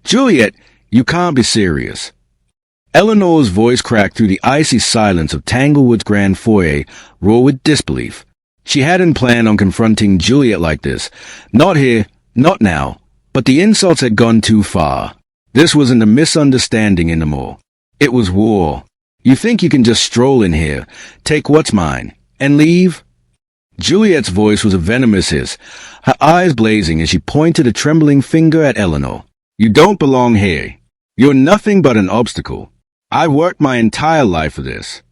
Juliette, you can't be serious. Eleanor's voice cracked through the icy silence of Tanglewood's grand foyer, raw with disbelief. She hadn't planned on confronting Juliette like this. Not here, not now. But the insults had gone too far. This wasn't a misunderstanding anymore. It was war. You think you can just stroll in here, take what's mine, and leave? Juliette's voice was a venomous hiss, her eyes blazing as she pointed a trembling finger at Eleanor. You don't belong here. You're nothing but an obstacle. I've worked my entire life for this.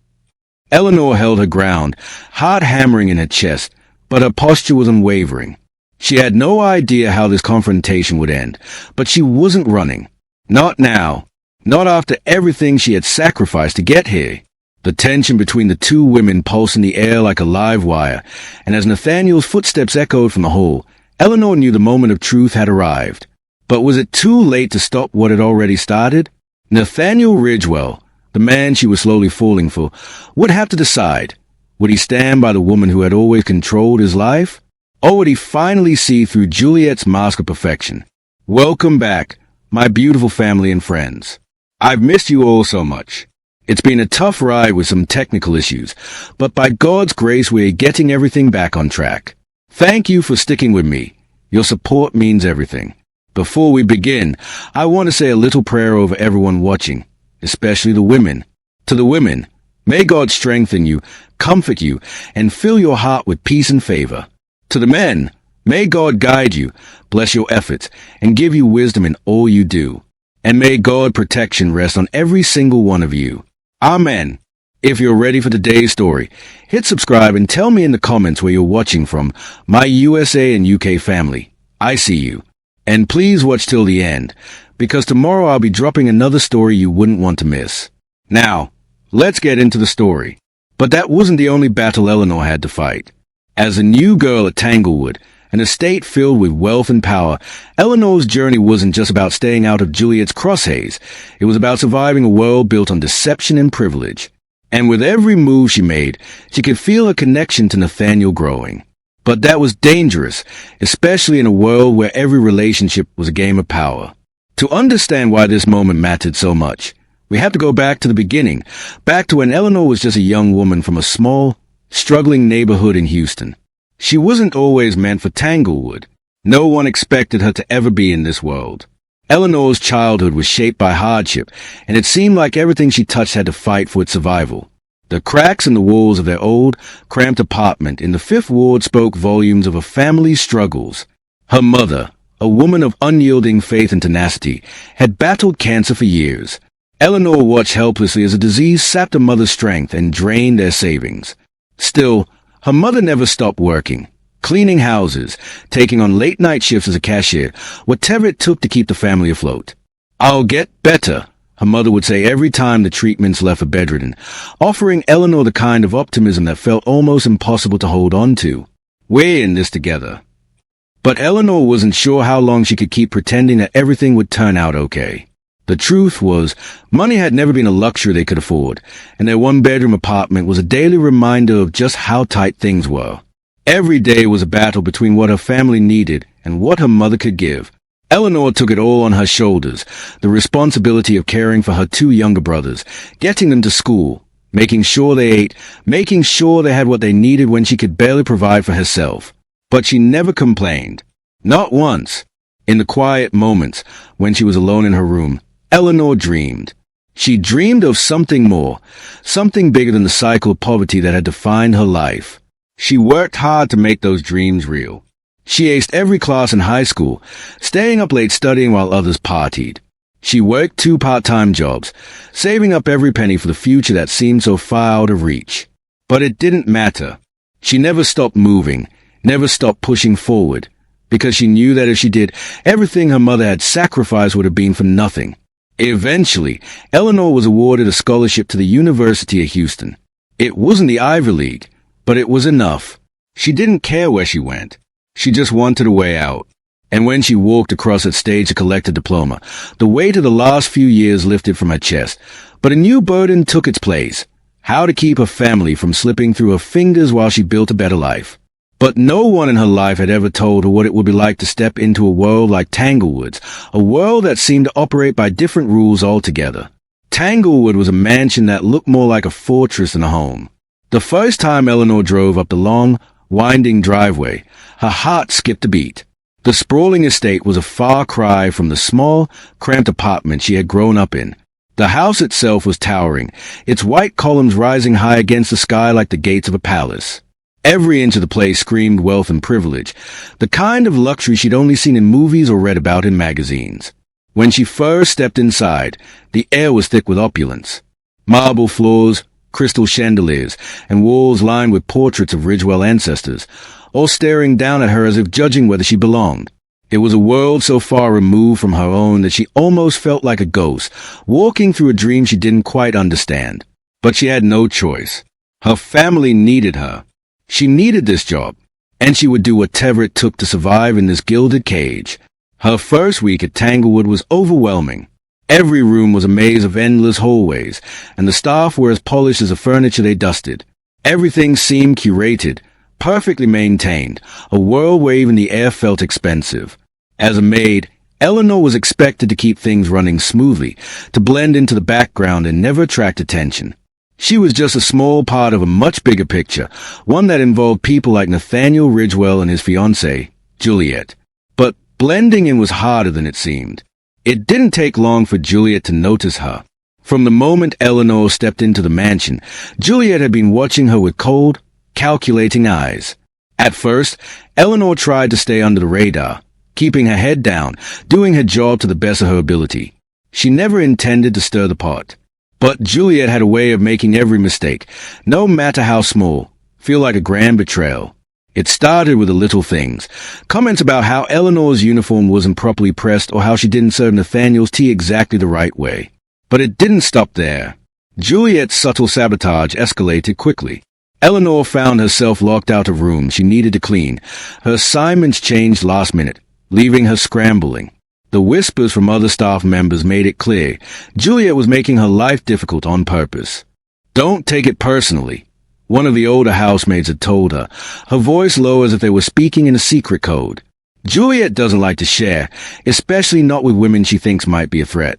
Eleanor held her ground, heart hammering in her chest, but her posture was unwavering. She had no idea how this confrontation would end, but she wasn't running. Not now. Not after everything she had sacrificed to get here. The tension between the two women pulsed in the air like a live wire, and as Nathaniel's footsteps echoed from the hall, Eleanor knew the moment of truth had arrived. But was it too late to stop what had already started? Nathaniel Ridgewell, the man she was slowly falling for, would have to decide. Would he stand by the woman who had always controlled his life? Or would he finally see through Juliette's mask of perfection? Welcome back, my beautiful family and friends. I've missed you all so much. It's been a tough ride with some technical issues, but by God's grace we're getting everything back on track. Thank you for sticking with me. Your support means everything. Before we begin, I want to say a little prayer over everyone watching, especially the women. To the women, may God strengthen you, comfort you, and fill your heart with peace and favor. To the men, may God guide you, bless your efforts, and give you wisdom in all you do. And may God's protection rest on every single one of you. Amen. If you're ready for today's story, hit subscribe and tell me in the comments where you're watching from, my USA and UK family. I see you. And please watch till the end, because tomorrow I'll be dropping another story you wouldn't want to miss. Now, let's get into the story. But that wasn't the only battle Eleanor had to fight. As a new girl at Tanglewood, an estate filled with wealth and power, Eleanor's journey wasn't just about staying out of Juliette's crosshairs. It was about surviving a world built on deception and privilege. And with every move she made, she could feel a connection to Nathaniel growing. But that was dangerous, especially in a world where every relationship was a game of power. To understand why this moment mattered so much, we have to go back to the beginning, back to when Eleanor was just a young woman from a small, struggling neighborhood in Houston. She wasn't always meant for Tanglewood. No one expected her to ever be in this world. Eleanor's childhood was shaped by hardship, and it seemed like everything she touched had to fight for its survival. The cracks in the walls of their old, cramped apartment in the Fifth Ward spoke volumes of a family's struggles. Her mother, a woman of unyielding faith and tenacity, had battled cancer for years. Eleanor watched helplessly as a disease sapped her mother's strength and drained their savings. Still, her mother never stopped working, cleaning houses, taking on late-night shifts as a cashier, whatever it took to keep the family afloat. "I'll get better," her mother would say every time the treatments left her bedridden, offering Eleanor the kind of optimism that felt almost impossible to hold on to. "We're in this together." But Eleanor wasn't sure how long she could keep pretending that everything would turn out okay. The truth was, money had never been a luxury they could afford, and their one-bedroom apartment was a daily reminder of just how tight things were. Every day was a battle between what her family needed and what her mother could give. Eleanor took it all on her shoulders, the responsibility of caring for her two younger brothers, getting them to school, making sure they ate, making sure they had what they needed when she could barely provide for herself. But she never complained. Not once. In the quiet moments, when she was alone in her room, Eleanor dreamed. She dreamed of something more, something bigger than the cycle of poverty that had defined her life. She worked hard to make those dreams real. She aced every class in high school, staying up late studying while others partied. She worked 2 part-time jobs, saving up every penny for the future that seemed so far out of reach. But it didn't matter. She never stopped moving, never stopped pushing forward, because she knew that if she did, everything her mother had sacrificed would have been for nothing. Eventually, Eleanor was awarded a scholarship to the University of Houston. It wasn't the Ivy League, but it was enough. She didn't care where she went. She just wanted a way out. And when she walked across that stage to collect a diploma, the weight of the last few years lifted from her chest, but a new burden took its place. How to keep her family from slipping through her fingers while she built a better life. But no one in her life had ever told her what it would be like to step into a world like Tanglewood's, a world that seemed to operate by different rules altogether. Tanglewood was a mansion that looked more like a fortress than a home. The first time Eleanor drove up the long, winding driveway, her heart skipped a beat. The sprawling estate was a far cry from the small, cramped apartment she had grown up in. The house itself was towering, its white columns rising high against the sky like the gates of a palace. Every inch of the place screamed wealth and privilege, the kind of luxury she'd only seen in movies or read about in magazines. When she first stepped inside, the air was thick with opulence. Marble floors, crystal chandeliers, and walls lined with portraits of Ridgewell ancestors, all staring down at her as if judging whether she belonged. It was a world so far removed from her own that she almost felt like a ghost, walking through a dream she didn't quite understand. But she had no choice. Her family needed her. She needed this job, and she would do whatever it took to survive in this gilded cage. Her first week at Tanglewood was overwhelming. Every room was a maze of endless hallways, and the staff were as polished as the furniture they dusted. Everything seemed curated, perfectly maintained, a world where even the air felt expensive. As a maid, Eleanor was expected to keep things running smoothly, to blend into the background and never attract attention. She was just a small part of a much bigger picture, one that involved people like Nathaniel Ridgewell and his fiancée, Juliette. But blending in was harder than it seemed. It didn't take long for Juliette to notice her. From the moment Eleanor stepped into the mansion, Juliette had been watching her with cold, calculating eyes. At first, Eleanor tried to stay under the radar, keeping her head down, doing her job to the best of her ability. She never intended to stir the pot. But Juliette had a way of making every mistake, no matter how small, feel like a grand betrayal. It started with the little things. Comments about how Eleanor's uniform wasn't properly pressed or how she didn't serve Nathaniel's tea exactly the right way. But it didn't stop there. Juliette's subtle sabotage escalated quickly. Eleanor found herself locked out of rooms she needed to clean. Her assignments changed last minute, leaving her scrambling. The whispers from other staff members made it clear Juliette was making her life difficult on purpose. "Don't take it personally," one of the older housemaids had told her, her voice low as if they were speaking in a secret code. Juliette doesn't like to share, especially not with women she thinks might be a threat.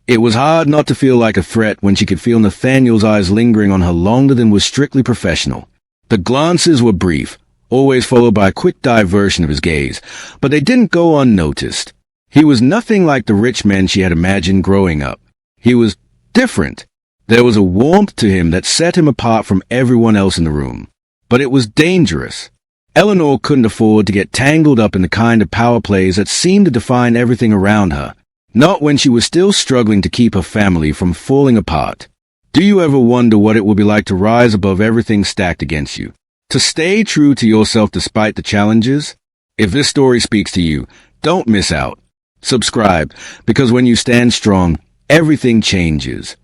It was hard not to feel like a threat when she could feel Nathaniel's eyes lingering on her longer than was strictly professional. The glances were brief, always followed by a quick diversion of his gaze, but they didn't go unnoticed. He was nothing like the rich men she had imagined growing up. He was different. There was a warmth to him that set him apart from everyone else in the room. But it was dangerous. Eleanor couldn't afford to get tangled up in the kind of power plays that seemed to define everything around her. Not when she was still struggling to keep her family from falling apart. Do you ever wonder what it would be like to rise above everything stacked against you? To stay true to yourself despite the challenges? If this story speaks to you, don't miss out. Subscribe, because when you stand strong, everything changes.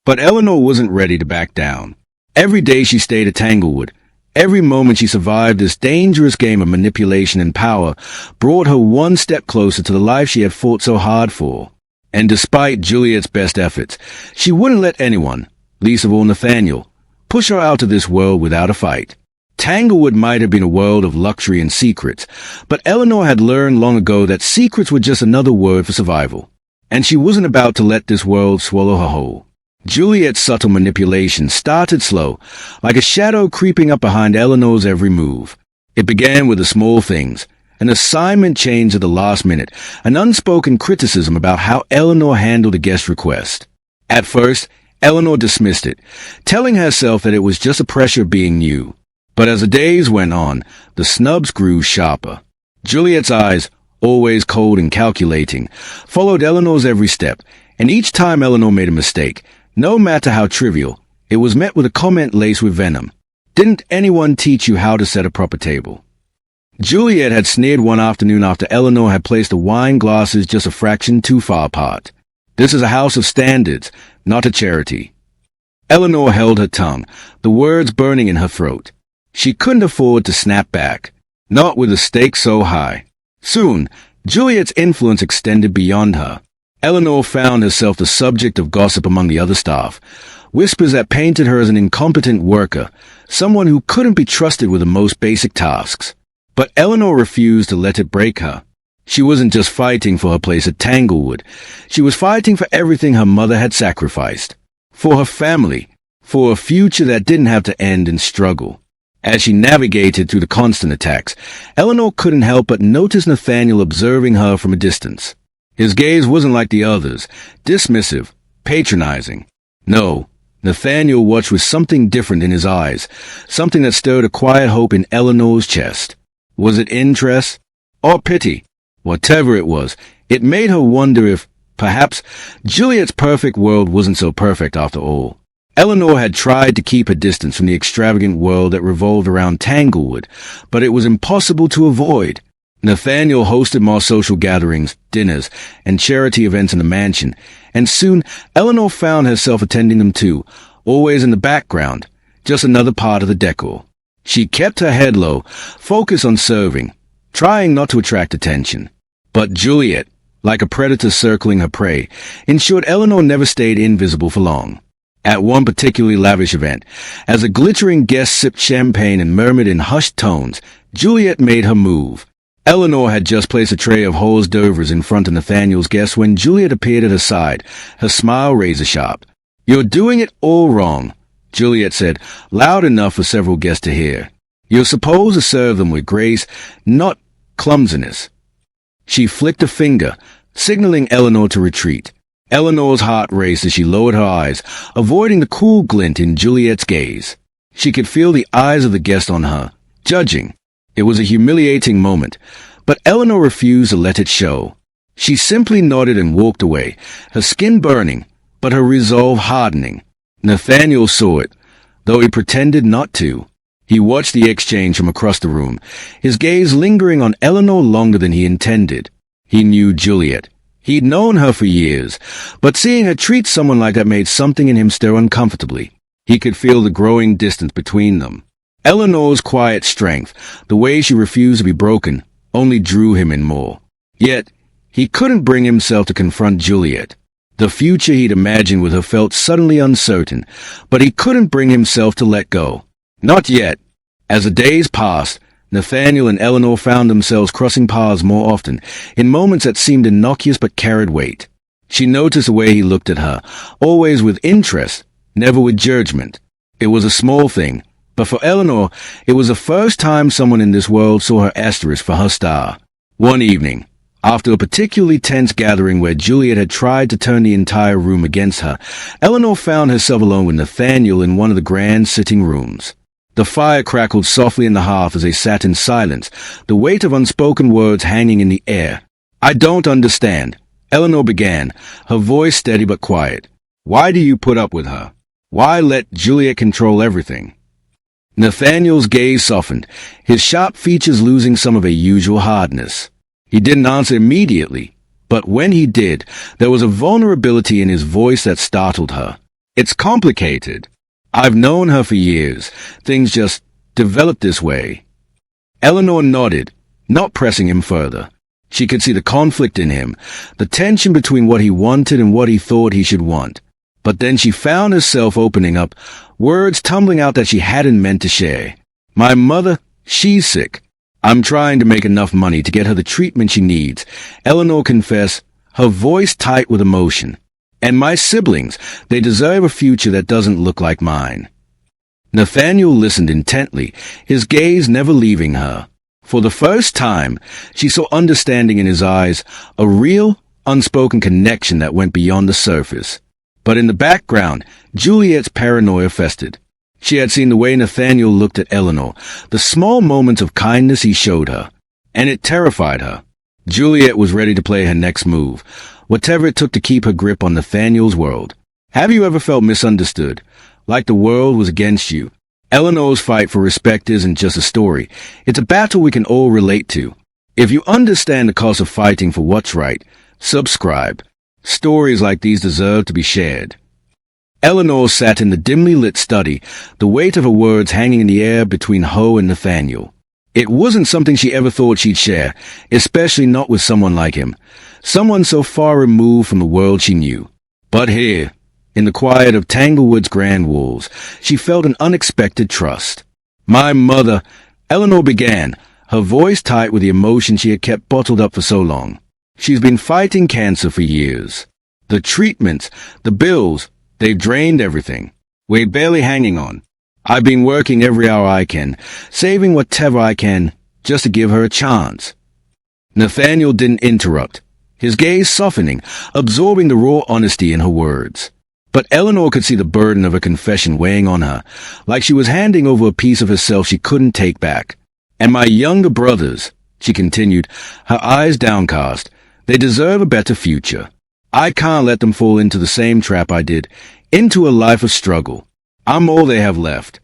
But Eleanor wasn't ready to back down. Every day she stayed at Tanglewood, every moment she survived this dangerous game of manipulation and power, brought her one step closer to the life she had fought so hard for. And despite Juliette's best efforts, she wouldn't let anyone, least of all Nathaniel, push her out of this world without a fight. Tanglewood might have been a world of luxury and secrets, but Eleanor had learned long ago that secrets were just another word for survival, and she wasn't about to let this world swallow her whole. Juliette's subtle manipulation started slow, like a shadow creeping up behind Eleanor's every move. It began with the small things, an assignment change at the last minute, an unspoken criticism about how Eleanor handled a guest request. At first, Eleanor dismissed it, telling herself that it was just a pressure of being new. But as the days went on, the snubs grew sharper. Juliette's eyes, always cold and calculating, followed Eleanor's every step, and each time Eleanor made a mistake, no matter how trivial, it was met with a comment laced with venom. "Didn't anyone teach you how to set a proper table?" Juliette had sneered one afternoon after Eleanor had placed the wine glasses just a fraction too far apart. "This is a house of standards, not a charity." Eleanor held her tongue, the words burning in her throat. She couldn't afford to snap back, not with the stakes so high. Soon, Juliette's influence extended beyond her. Eleanor found herself the subject of gossip among the other staff. whispers that painted her as an incompetent worker, someone who couldn't be trusted with the most basic tasks. But Eleanor refused to let it break her. She wasn't just fighting for her place at Tanglewood. She was fighting for everything her mother had sacrificed. For her family. For a future that didn't have to end in struggle. As she navigated through the constant attacks, Eleanor couldn't help but notice Nathaniel observing her from a distance. His gaze wasn't like the others, dismissive, patronizing. No, Nathaniel watched with something different in his eyes, something that stirred a quiet hope in Eleanor's chest. Was it interest? Or pity? Whatever it was, it made her wonder if, perhaps, Juliette's perfect world wasn't so perfect after all. Eleanor had tried to keep her distance from the extravagant world that revolved around Tanglewood, but it was impossible to avoid. Nathaniel hosted more social gatherings, dinners, and charity events in the mansion, and soon Eleanor found herself attending them too, always in the background, just another part of the decor. She kept her head low, focused on serving, trying not to attract attention. But Juliette, like a predator circling her prey, ensured Eleanor never stayed invisible for long. At one particularly lavish event, as a glittering guest sipped champagne and murmured in hushed tones, Juliette made her move. Eleanor had just placed a tray of hors d'oeuvres in front of Nathaniel's guests when Juliette appeared at her side, her smile razor-sharp. "You're doing it all wrong," Juliette said, loud enough for several guests to hear. "You're supposed to serve them with grace, not clumsiness." She flicked a finger, signaling Eleanor to retreat. Eleanor's heart raced as she lowered her eyes, avoiding the cool glint in Juliette's gaze. She could feel the eyes of the guest on her, judging. It was a humiliating moment, but Eleanor refused to let it show. She simply nodded and walked away, her skin burning, but her resolve hardening. Nathaniel saw it, though he pretended not to. He watched the exchange from across the room, his gaze lingering on Eleanor longer than he intended. He knew Juliette. He'd known her for years, but seeing her treat someone like that made something in him stir uncomfortably. He could feel the growing distance between them. Eleanor's quiet strength, the way she refused to be broken, only drew him in more. Yet, he couldn't bring himself to confront Juliette. The future he'd imagined with her felt suddenly uncertain, but he couldn't bring himself to let go. Not yet. As the days passed, Nathaniel and Eleanor found themselves crossing paths more often, in moments that seemed innocuous but carried weight. She noticed the way he looked at her, always with interest, never with judgment. It was a small thing, but for Eleanor, it was the first time someone in this world saw her asterisk for her star. One evening, after a particularly tense gathering where Juliette had tried to turn the entire room against her, Eleanor found herself alone with Nathaniel in one of the grand sitting rooms. The fire crackled softly in the hearth as they sat in silence, the weight of unspoken words hanging in the air. "I don't understand," Eleanor began, her voice steady but quiet. "Why do you put up with her? Why let Juliette control everything?" Nathaniel's gaze softened, his sharp features losing some of their usual hardness. He didn't answer immediately, but when he did, there was a vulnerability in his voice that startled her. "It's complicated. I've known her for years. Things just developed this way." Eleanor nodded, not pressing him further. She could see the conflict in him, the tension between what he wanted and what he thought he should want. But then she found herself opening up, words tumbling out that she hadn't meant to share. "My mother, she's sick. I'm trying to make enough money to get her the treatment she needs," Eleanor confessed, her voice tight with emotion. "And my siblings, they deserve a future that doesn't look like mine." Nathaniel listened intently, his gaze never leaving her. For the first time, she saw understanding in his eyes, a real, unspoken connection that went beyond the surface. But in the background, Juliette's paranoia festered. She had seen the way Nathaniel looked at Eleanor, the small moments of kindness he showed her, and it terrified her. Juliette was ready to play her next move, whatever it took to keep her grip on Nathaniel's world. Have you ever felt misunderstood, like the world was against you? Eleanor's fight for respect isn't just a story. It's a battle we can all relate to. If you understand the cost of fighting for what's right, subscribe. Stories like these deserve to be shared. Eleanor sat in the dimly lit study, the weight of her words hanging in the air between her and Nathaniel. It wasn't something she ever thought she'd share, especially not with someone like him, someone so far removed from the world she knew. But here, In the quiet of Tanglewood's grand walls, she felt an unexpected trust. "My mother," Eleanor began, her voice tight with the emotion she had kept bottled up for so long. "She's been fighting cancer for years. The treatments, the bills, they've drained everything. We're barely hanging on. I've been working every hour I can, saving whatever I can, just to give her a chance." Nathaniel didn't interrupt, his gaze softening, absorbing the raw honesty in her words. But Eleanor could see the burden of her confession weighing on her, like she was handing over a piece of herself she couldn't take back. "And my younger brothers," she continued, her eyes downcast, "they deserve a better future. I can't let them fall into the same trap I did, into a life of struggle. I'm all they have left."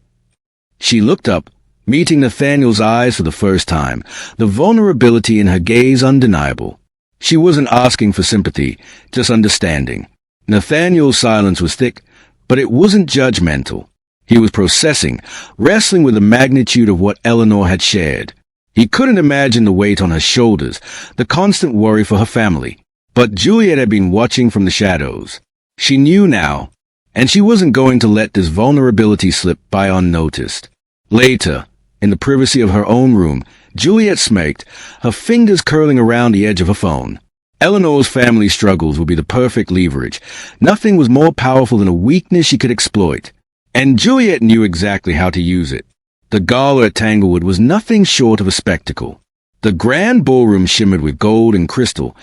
She looked up, meeting Nathaniel's eyes for the first time, the vulnerability in her gaze undeniable. She wasn't asking for sympathy, just understanding. Nathaniel's silence was thick, but it wasn't judgmental. He was processing, wrestling with the magnitude of what Eleanor had shared. He couldn't imagine the weight on her shoulders, the constant worry for her family. But Juliette had been watching from the shadows. She knew now, and she wasn't going to let this vulnerability slip by unnoticed. Later, in the privacy of her own room, Juliette smirked, her fingers curling around the edge of her phone. Eleanor's family struggles would be the perfect leverage. Nothing was more powerful than a weakness she could exploit. And Juliette knew exactly how to use it. The gala at Tanglewood was nothing short of a spectacle. The grand ballroom shimmered with gold and crystal,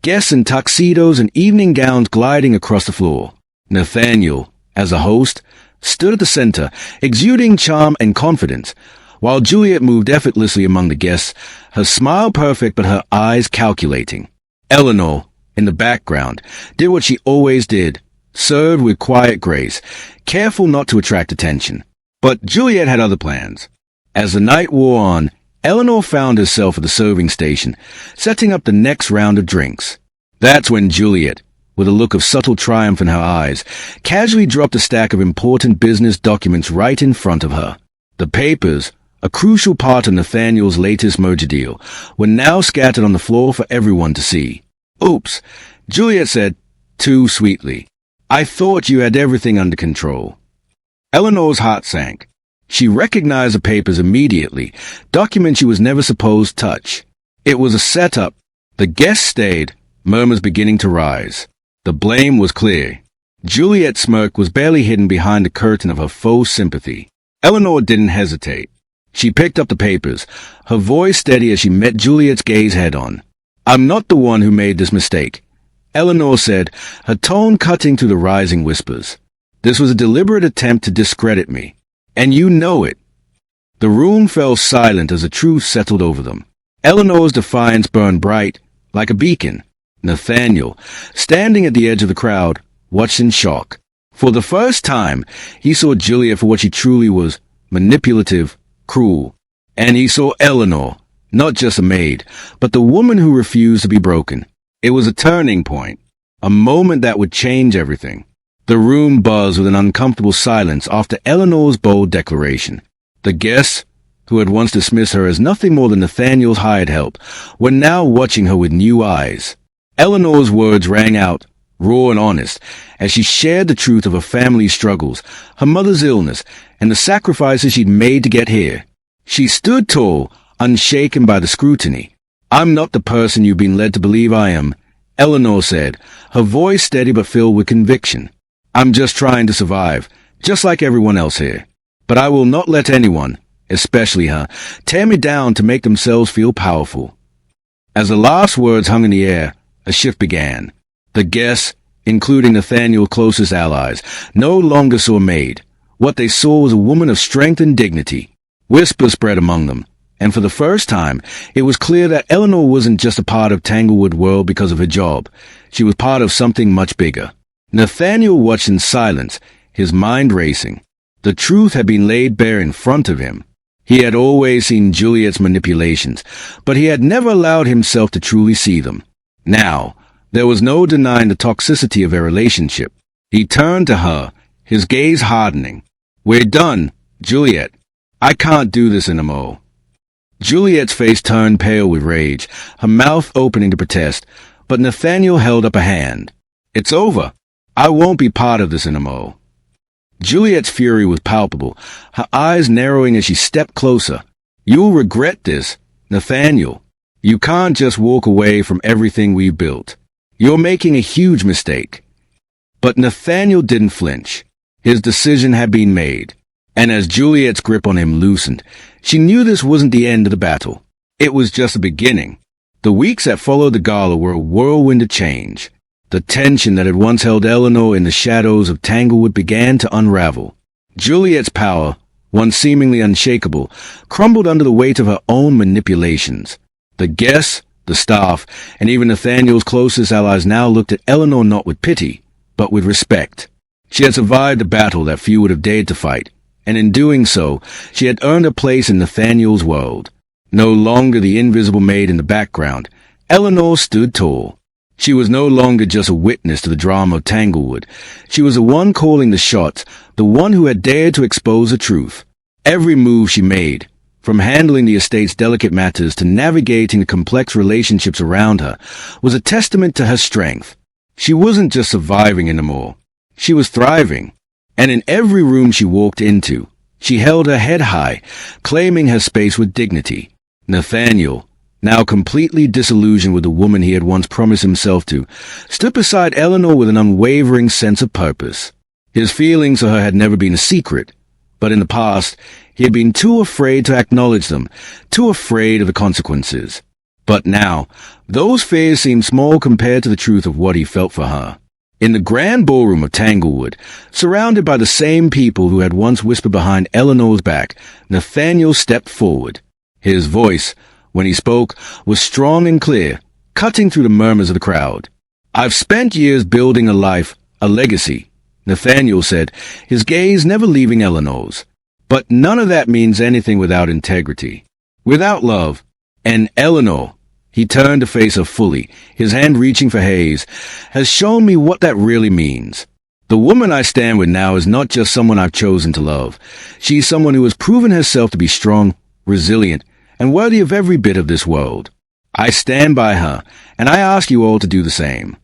guests in tuxedos and evening gowns gliding across the floor. Nathaniel, as a host, stood at the center, exuding charm and confidence, while Juliette moved effortlessly among the guests, her smile perfect but her eyes calculating. Eleanor, in the background, did what she always did, served with quiet grace, careful not to attract attention. But Juliette had other plans. As the night wore on, Eleanor found herself at the serving station, setting up the next round of drinks. That's when Juliette, with a look of subtle triumph in her eyes, casually dropped a stack of important business documents right in front of her. The papers, a crucial part of Nathaniel's latest merger deal, were now scattered on the floor for everyone to see. "Oops," Juliette said, too sweetly. "I thought you had everything under control." Eleanor's heart sank. She recognized the papers immediately, documents she was never supposed to touch. It was a setup. The guests stayed, murmurs beginning to rise. The blame was clear. Juliette's smirk was barely hidden behind the curtain of her faux sympathy. Eleanor didn't hesitate. She picked up the papers, her voice steady as she met Juliette's gaze head-on. "I'm not the one who made this mistake," Eleanor said, her tone cutting through the rising whispers. "This was a deliberate attempt to discredit me. And you know it." The room fell silent as the truth settled over them. Eleanor's defiance burned bright, like a beacon. Nathaniel, standing at the edge of the crowd, watched in shock. For the first time, he saw Juliette for what she truly was, manipulative, cruel. And he saw Eleanor, not just a maid, but the woman who refused to be broken. It was a turning point, a moment that would change everything. The room buzzed with an uncomfortable silence after Eleanor's bold declaration. The guests, who had once dismissed her as nothing more than Nathaniel's hired help, were now watching her with new eyes. Eleanor's words rang out, raw and honest, as she shared the truth of her family's struggles, her mother's illness, and the sacrifices she'd made to get here. She stood tall, unshaken by the scrutiny. "I'm not the person you've been led to believe I am," Eleanor said, her voice steady but filled with conviction. "I'm just trying to survive, just like everyone else here. But I will not let anyone, especially her, tear me down to make themselves feel powerful." As the last words hung in the air, a shift began. The guests, including Nathaniel's closest allies, no longer saw a maid. What they saw was a woman of strength and dignity. Whispers spread among them, and for the first time, it was clear that Eleanor wasn't just a part of Tanglewood world because of her job. She was part of something much bigger. Nathaniel watched in silence, his mind racing. The truth had been laid bare in front of him. He had always seen Juliette's manipulations, but he had never allowed himself to truly see them. Now, there was no denying the toxicity of their relationship. He turned to her, his gaze hardening. "We're done, Juliette. I can't do this anymore." Juliette's face turned pale with rage, her mouth opening to protest, but Nathaniel held up a hand. "It's over." I won't be part of this anymore. Juliette's fury was palpable, her eyes narrowing as she stepped closer. You'll regret this, Nathaniel. You can't just walk away from everything we built. You're making a huge mistake. But Nathaniel didn't flinch. His decision had been made. And as Juliette's grip on him loosened, she knew this wasn't the end of the battle. It was just the beginning. The weeks that followed the gala were a whirlwind of change. The tension that had once held Eleanor in the shadows of Tanglewood began to unravel. Juliette's power, once seemingly unshakable, crumbled under the weight of her own manipulations. The guests, the staff, and even Nathaniel's closest allies now looked at Eleanor not with pity, but with respect. She had survived a battle that few would have dared to fight, and in doing so, she had earned a place in Nathaniel's world. No longer the invisible maid in the background, Eleanor stood tall. She was no longer just a witness to the drama of Tanglewood. She was the one calling the shots, the one who had dared to expose the truth. Every move she made, from handling the estate's delicate matters to navigating the complex relationships around her, was a testament to her strength. She wasn't just surviving anymore. She was thriving. And in every room she walked into, she held her head high, claiming her space with dignity. Nathaniel, now completely disillusioned with the woman he had once promised himself to, stood beside Eleanor with an unwavering sense of purpose. His feelings for her had never been a secret, but in the past, he had been too afraid to acknowledge them, too afraid of the consequences. But now, those fears seemed small compared to the truth of what he felt for her. In the grand ballroom of Tanglewood, surrounded by the same people who had once whispered behind Eleanor's back, Nathaniel stepped forward. His voice, when he spoke, was strong and clear, cutting through the murmurs of the crowd. I've spent years building a life, a legacy, Nathaniel said, his gaze never leaving Eleanor's. But none of that means anything without integrity, without love. And Eleanor, he turned to face her fully, his hand reaching for Hayes, has shown me what that really means. The woman I stand with now is not just someone I've chosen to love. She's someone who has proven herself to be strong, resilient, and worthy of every bit of this world. I stand by her, and I ask you all to do the same.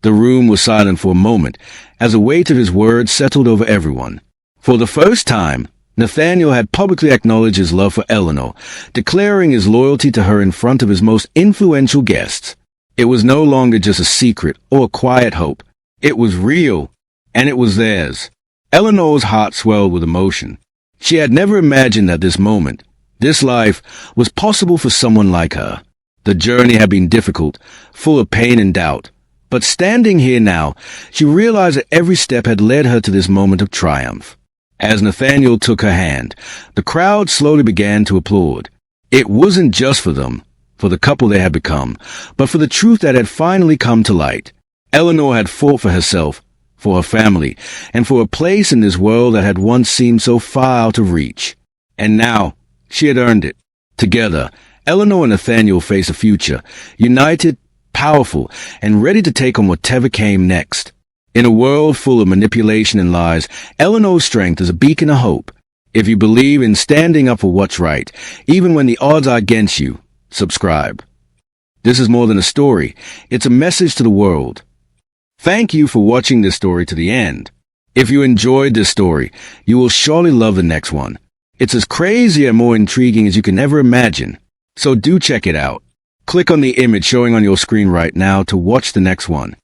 The room was silent for a moment, as the weight of his words settled over everyone. For the first time, Nathaniel had publicly acknowledged his love for Eleanor, declaring his loyalty to her in front of his most influential guests. It was no longer just a secret or a quiet hope. It was real, and it was theirs. Eleanor's heart swelled with emotion. She had never imagined that this moment, this life, was possible for someone like her. The journey had been difficult, full of pain and doubt. But standing here now, she realized that every step had led her to this moment of triumph. As Nathaniel took her hand, the crowd slowly began to applaud. It wasn't just for them, for the couple they had become, but for the truth that had finally come to light. Eleanor had fought for herself, for her family, and for a place in this world that had once seemed so far out of reach. And now, she had earned it. Together, Eleanor and Nathaniel faced a future, united, powerful, and ready to take on whatever came next. In a world full of manipulation and lies, Eleanor's strength is a beacon of hope. If you believe in standing up for what's right, even when the odds are against you, subscribe. This is more than a story. It's a message to the world. Thank you for watching this story to the end. If you enjoyed this story, you will surely love the next one. It's as crazy and more intriguing as you can ever imagine. So do check it out. Click on the image showing on your screen right now to watch the next one.